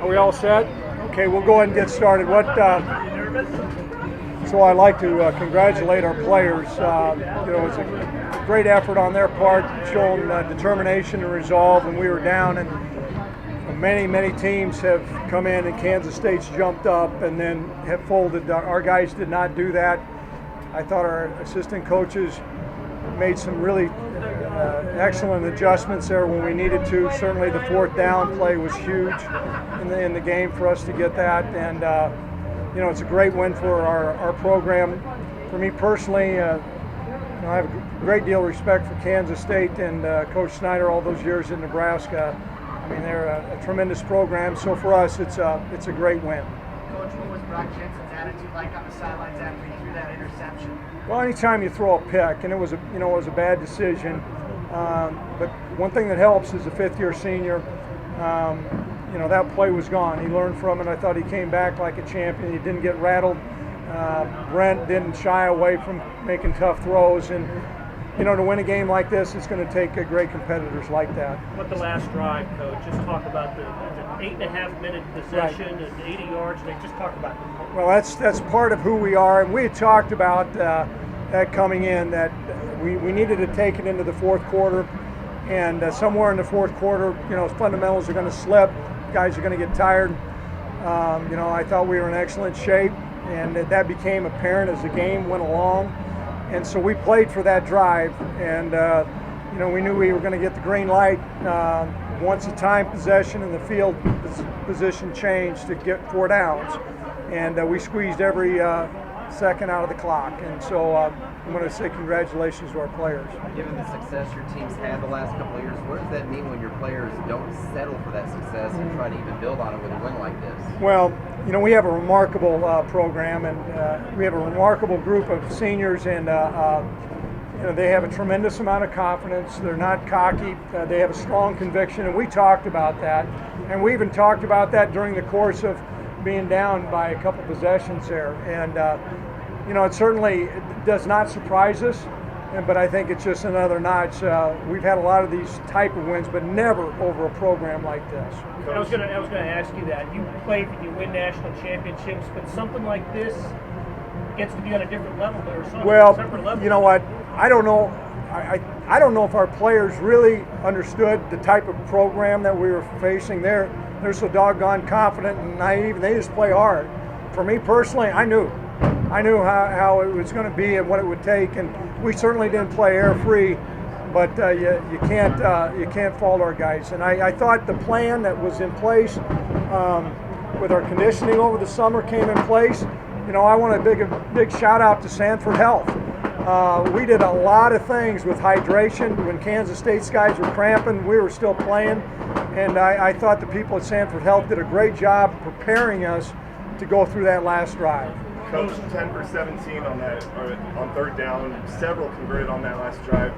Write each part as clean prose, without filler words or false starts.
Are we all set? Okay, we'll go ahead and get started. So I'd like to congratulate our players. It's a great effort on their part, showing determination and resolve when we were down, and many teams have come in and Kansas State's jumped up and then have folded. Our guys did not do that. I thought our assistant coaches made some really excellent adjustments there when we needed to. Certainly the fourth down play was huge in the game for us to get that, and it's a great win for our program. For me personally, I have a great deal of respect for Kansas State and Coach Snyder all those years in Nebraska. I mean, they're a tremendous program, so for us it's a great win. Coach, what was Brock Jensen's attitude like on the sidelines after he threw that interception? Well, anytime you throw a pick, and it was a bad decision, but one thing that helps is a fifth-year senior. That play was gone. He learned from it. I thought he came back like a champion. He didn't get rattled. Brent didn't shy away from making tough throws, and to win a game like this, it's going to take great competitors like that. What the last drive, Coach? Just talk about the 8.5-minute possession and 80 yards. Just talk about it. Well, that's part of who we are, and we had talked about that coming in, that we needed to take it into the fourth quarter, and somewhere in the fourth quarter, fundamentals are going to slip. Guys are going to get tired. I thought we were in excellent shape, and that became apparent as the game went along. And so we played for that drive, and we knew we were going to get the green light once the time possession and the field position changed to get 4 downs, and we squeezed every second out of the clock. And so I'm going to say congratulations to our players. Given the success your team's had the last couple of years, what does that mean when your players don't settle for that success and try to even build on it with a win like this? Well, we have a remarkable program, and we have a remarkable group of seniors, and they have a tremendous amount of confidence. They're not cocky. They have a strong conviction, and we talked about that. And we even talked about that during the course of being down by a couple possessions there. And, it certainly does not surprise us, but I think it's just another notch. We've had a lot of these type of wins, but never over a program like this. I was going to ask you that. You play and you win national championships, but something like this gets to be on a different level or something. Well, separate level. You know what? I don't know. I don't know if our players really understood the type of program that we were facing. They're so doggone confident and naive. They just play hard. For me personally, I knew how it was going to be and what it would take, and we certainly didn't play air-free. But you can't fault our guys. And I thought the plan that was in place with our conditioning over the summer came in place. I want a big shout out to Sanford Health. We did a lot of things with hydration. When Kansas State's guys were cramping, we were still playing. And I thought the people at Sanford Health did a great job preparing us to go through that last drive. Coach, 10 for 17 on third down, several converted on that last drive.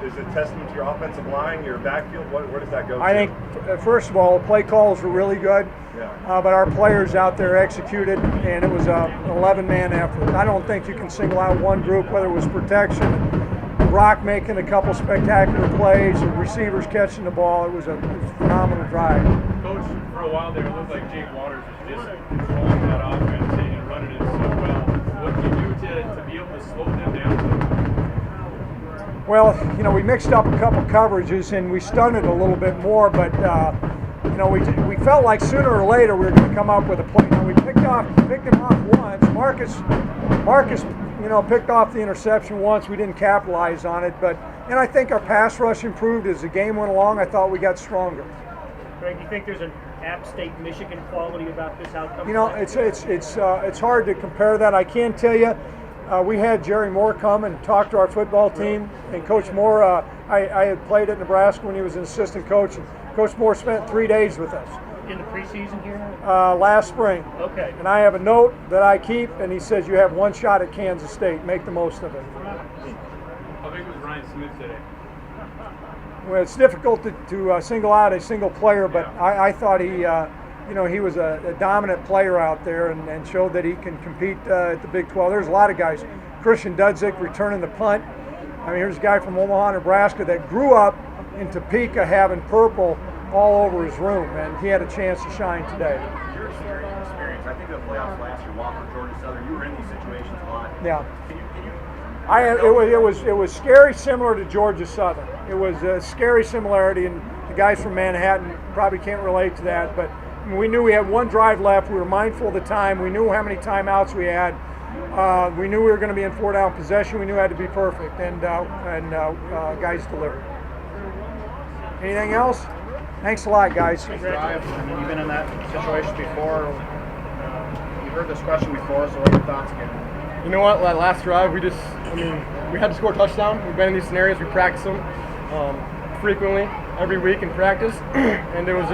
Is it a testament to your offensive line, your backfield? Where does that go? I think, first of all, the play calls were really good, but our players out there executed, and it was an 11-man effort. I don't think you can single out one group, whether it was protection, Brock making a couple spectacular plays, or receivers catching the ball. It was a phenomenal drive. Coach, for a while there, it looked like Jake Waters was just controlling that offense and running it so well. What did you do to be able to slow them down? Well, we mixed up a couple coverages and we stunted a little bit more, but we felt like sooner or later we were going to come up with a play. Now, we picked him off once. Marcus, picked off the interception once. We didn't capitalize on it, and I think our pass rush improved as the game went along. I thought we got stronger. Craig, do you think there's an App State, Michigan quality about this outcome? It's hard to compare that. I can tell you, we had Jerry Moore come and talk to our football team, and Coach Moore, I had played at Nebraska when he was an assistant coach, and Coach Moore spent 3 days with us. In the preseason here? Last spring. Okay. And I have a note that I keep, and he says, you have one shot at Kansas State. Make the most of it. How big was Ryan Smith today? Well, it's difficult to single out a single player, but I thought he was a dominant player out there and showed that he can compete at the Big 12. There's a lot of guys. Christian Dudzik returning the punt. I mean, here's a guy from Omaha, Nebraska that grew up in Topeka having purple all over his room, and he had a chance to shine today. Your experience, I think of the playoffs last year, Wofford, Georgia Southern, you were in these situations a lot. Yeah. Can you It was scary, similar to Georgia Southern. It was a scary similarity, and the guys from Manhattan probably can't relate to that. But we knew we had one drive left. We were mindful of the time. We knew how many timeouts we had. We knew we were going to be in 4-down possession. We knew it had to be perfect, and guys delivered. Anything else? Thanks a lot, guys. Drive. I mean, you've been in that situation before. You've heard this question before, so what are your thoughts again? You know what? That last drive, we had to score a touchdown. We've been in these scenarios. We practice them frequently, every week in practice, and it was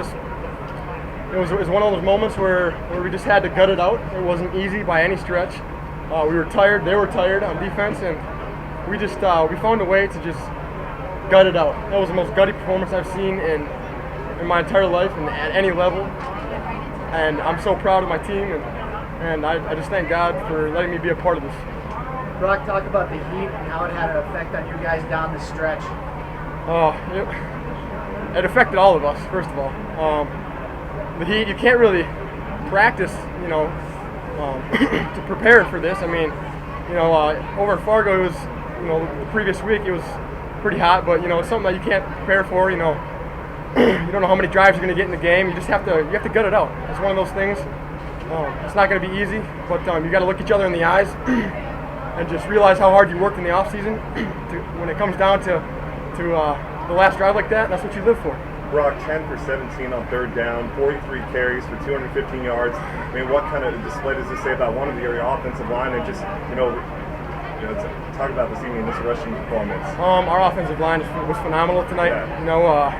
one of those moments where we just had to gut it out. It wasn't easy by any stretch. We were tired. They were tired on defense, and we just we found a way to just gut it out. That was the most gutty performance I've seen in my entire life and at any level. And I'm so proud of my team, and I just thank God for letting me be a part of this. Brock, talk about the heat and how it had an effect on you guys down the stretch. It affected all of us, first of all. The heat, you can't really practice, to prepare for this. I mean, over at Fargo, it was, the previous week it was pretty hot, but it's something that you can't prepare for. You don't know how many drives you're going to get in the game. You have to gut it out. It's one of those things. It's not going to be easy, but you got to look each other in the eyes and just realize how hard you worked in the off season. When it comes down to the last drive like that, that's what you live for. Brock, 10 for 17 on third down, 43 carries for 215 yards. I mean, what kind of display does this say about one of your offensive line and just, talk about this evening, this rushing performance? Our offensive line was phenomenal tonight. Yeah.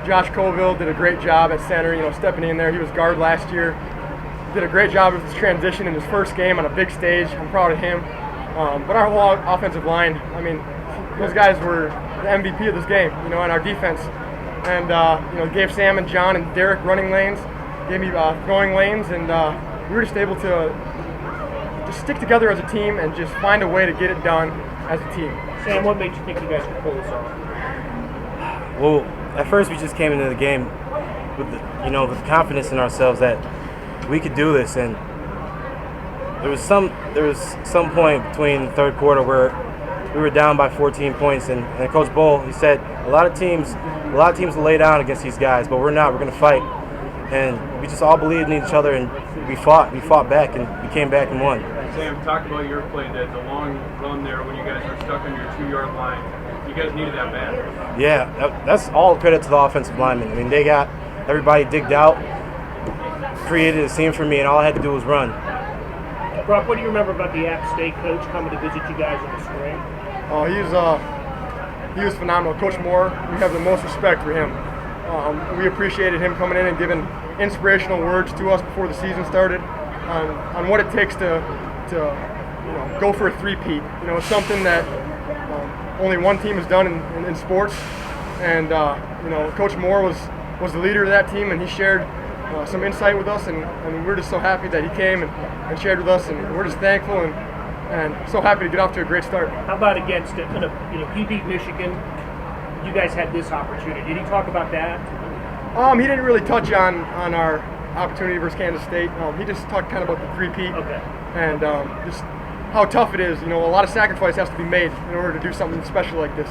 Josh Colville did a great job at center, stepping in there. He was guard last year. Did a great job with his transition in his first game on a big stage. I'm proud of him. But our whole offensive line, I mean, those guys were the MVP of this game, and our defense. And, gave Sam and John and Derek running lanes, gave me throwing lanes, and we were just able to just stick together as a team and just find a way to get it done as a team. Sam, what made you think you guys could pull this off? Well, at first we just came into the game with confidence in ourselves that we could do this, and there was some point between the third quarter where we were down by 14 points, and Coach Bohl, he said a lot of teams will lay down against these guys, but we're not. We're going to fight, and we just all believed in each other, and we fought back, and we came back and won. Sam, talk about your play, the long run there when you guys were stuck on your 2-yard line. You guys needed that bad. Yeah, that's all credit to the offensive linemen. I mean, they got everybody digged out, created a seam for me, and all I had to do was run. Brock, what do you remember about the App State coach coming to visit you guys in the spring? Oh, he was phenomenal. Coach Moore, we have the most respect for him. We appreciated him coming in and giving inspirational words to us before the season started on what it takes to go for a three-peat. It's something that only one team has done in sports, and Coach Moore was the leader of that team, and he shared some insight with us, and we're just so happy that he came and shared with us, and we're just thankful and so happy to get off to a great start. How about against it? He beat Michigan. You guys had this opportunity. Did he talk about that? He didn't really touch on our opportunity versus Kansas State. He just talked kind of about the three-peat and just how tough it is. A lot of sacrifice has to be made in order to do something special like this.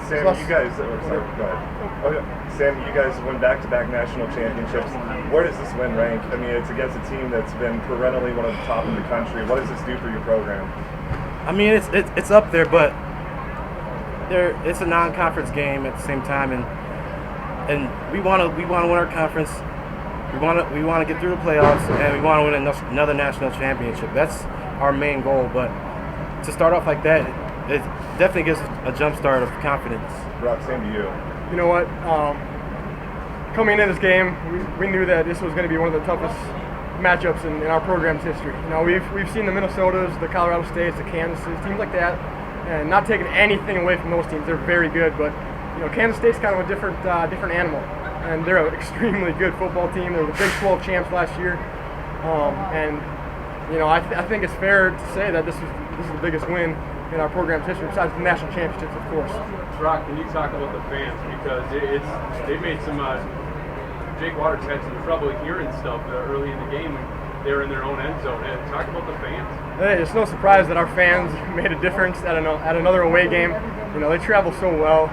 Sam, you guys, go ahead. Okay. Sam, you guys win back-to-back national championships. Where does this win rank? I mean, it's against a team that's been perennially one of the top in the country. What does this do for your program? I mean, it's up there, but it's a non-conference game at the same time, and we want to win our conference. We want to get through the playoffs, and we want to win another national championship. That's our main goal. But to start off like that, it definitely gives a jump start of confidence. Brock, same to you. You know what? Coming into this game, we knew that this was going to be one of the toughest matchups in our program's history. We've seen the Minnesotas, the Colorado States, the Kansases, teams like that, and not taking anything away from those teams. They're very good, but Kansas State's kind of a different animal, and they're an extremely good football team. They were the Big 12 champs last year, and I think it's fair to say that this is the biggest win in our program's history, besides the national championships, of course. Brock, can you talk about the fans, because they made some Jake Waters had some trouble hearing stuff early in the game when they were in their own end zone. Talk about the fans. Hey, it's no surprise that our fans made a difference at another away game. You know, they travel so well.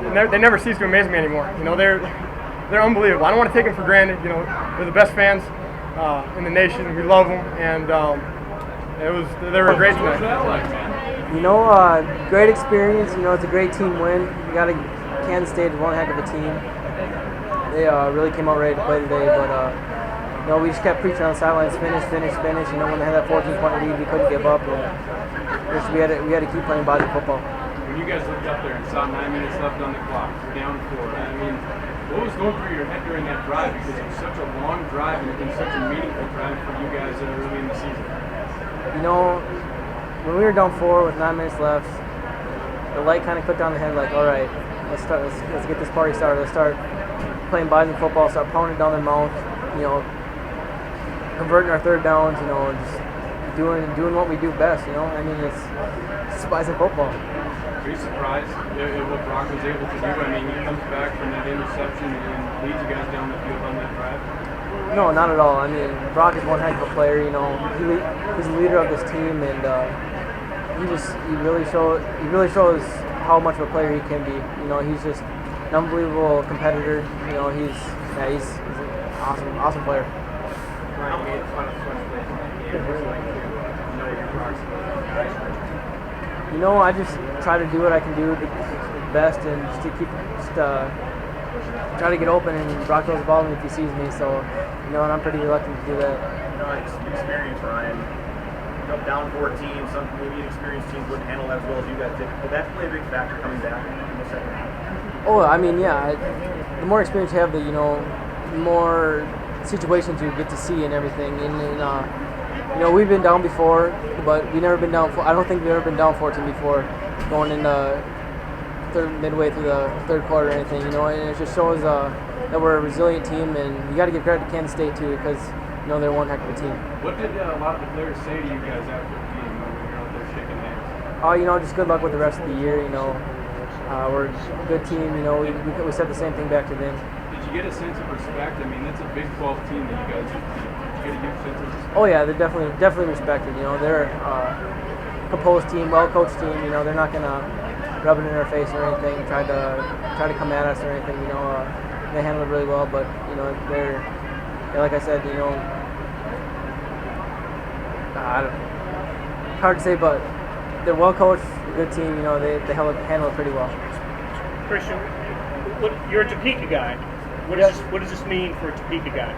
They never cease to amaze me anymore. You know, they're unbelievable. I don't want to take them for granted. You know, they're the best fans in the nation. We love them, and they were great tonight. What's that like, man? You know, great experience. You know, it's a great team win. Kansas State is one heck of a team. They really came out ready to play today, but you know, we just kept preaching on the sidelines, finish. You know, when they had that 14-point lead, we couldn't give up, and we had to keep playing Bison football. When you guys looked up there and saw 9 minutes left on the clock, you're down 4. I mean, what was going through your head during that drive? Because it was such a long drive and such a meaningful drive for you guys early in the season. You know, when we were down 4 with 9 minutes left, the light kind of clicked on the head like, all right, let's get this party started. Let's start playing Bison football, start pounding down their mouth, you know, converting our third downs, you know, just doing what we do best, you know. I mean, it's Bison football. Are you surprised at what Brock was able to do? I mean, he comes back from that interception and leads you guys down the field on that drive. No, not at all. I mean, Brock is one heck of a player. You know, he's the leader of this team, and he really shows how much of a player he can be. You know, he's just an unbelievable competitor. You know, he's an awesome player. You know, I just try to do what I can do the best, and just to try to get open, and Brock throws the ball to me if he sees me. So, you know, and I'm pretty reluctant to do that. You know, experience, Ryan. Down 14, some maybe inexperienced teams wouldn't handle that as well as you guys did. Did that play a big factor coming back in the second half? Oh, I mean, yeah. The more experience you have, the more situations you get to see and everything. And you know, we've been down before, but we've never been down. I don't think we've ever been down 14 before, going into midway through the third quarter or anything. You know, and it just shows that we're a resilient team, and you got to give credit to Kansas State too, because you know they're one heck of a team. What did a lot of the players say to you guys after the game when you're out there shaking hands? You know, just good luck with the rest of the year. You know, we're a good team. You know, we said the same thing back to them. Did you get a sense of respect? I mean, that's a Big 12 team that you guys beat. Did you get a good sense of respect? Oh yeah, they're definitely respected. You know, they're a composed team, well-coached team. You know, they're not gonna rub it in our face or anything, try to come at us or anything. You know, they handle it really well. But you know, they're like I said, you know, hard to say, but they're well-coached, good team. You know, they handle it pretty well. Christian, you're a Topeka guy. What does this mean for a Topeka guy?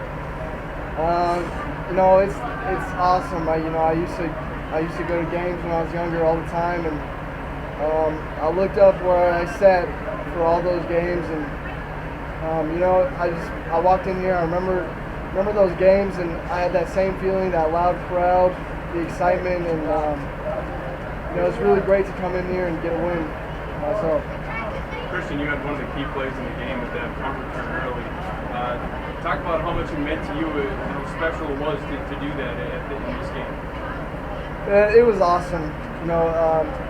You know, it's awesome. I used to go to games when I was younger all the time, and I looked up where I sat for all those games, and you know, I walked in here. I remember those games, and I had that same feeling, that loud crowd, the excitement, and you know, it's really great to come in here and get a win myself. Christian, you had one of the key plays in the game with that punt return early. Talk about how much it meant to you, how special it was to do that in this game. It was awesome. You know,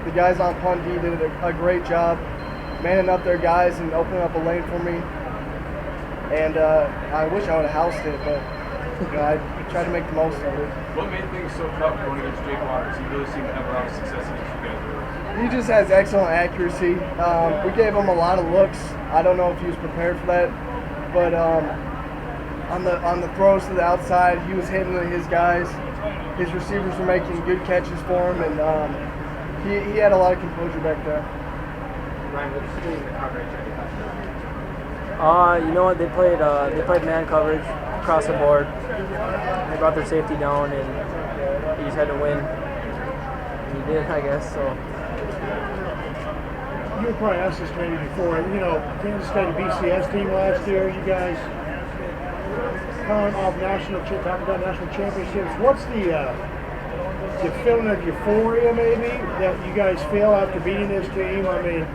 the guys on punt D did a great job manning up their guys and opening up a lane for me. And I wish I would have housed it, but you know, I tried to make the most of it. What made things so tough going against Jake Waters? He really seemed to have a lot of success against you guys. He just has excellent accuracy. We gave him a lot of looks. I don't know if he was prepared for that, but on the throws to the outside, he was hitting his guys. His receivers were making good catches for him, and he had a lot of composure back there. Ryan, what did you see in the coverage? You know what? They played man coverage across the board. They brought their safety down, and he just had to win. And he did, I guess. So. You were probably asked this maybe before. You know, Kansas State BCS team last year. You guys coming off talking about national championships. What's the feeling of euphoria maybe that you guys feel after beating this team? I mean,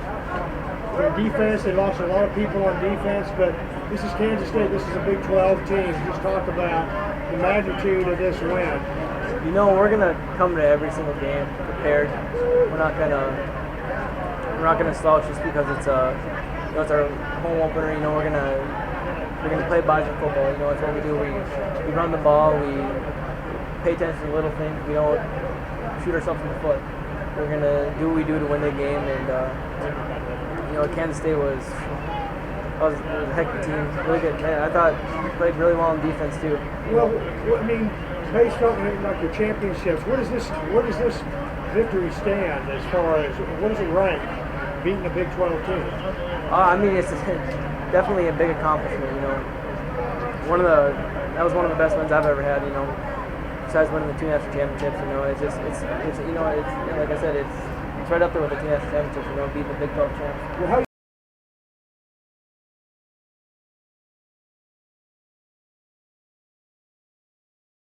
their defense, they lost a lot of people on defense, but this is Kansas State. This is a Big 12 team. Just talk about the magnitude of this win. You know, we're gonna come to every single game prepared. We're not gonna slouch just because it's a it's our home opener. You know, we're gonna play Bison football. You know, it's what we do. We run the ball. We pay attention to little things. We don't shoot ourselves in the foot. We're gonna do what we do to win the game. And you know, Kansas State was a heck of a team. Really good. Man, I thought we played really well in defense too. Well, I mean, based on like your championships, where does this victory stand as far as what does it rank? Beating a Big 12 team. I mean, it's definitely a big accomplishment. You know, that was one of the best wins I've ever had. You know, besides winning the two national championships. You know, it's you know, it's like I said, it's right up there with the two national championships. You know, beating the Big 12 champs. Well, how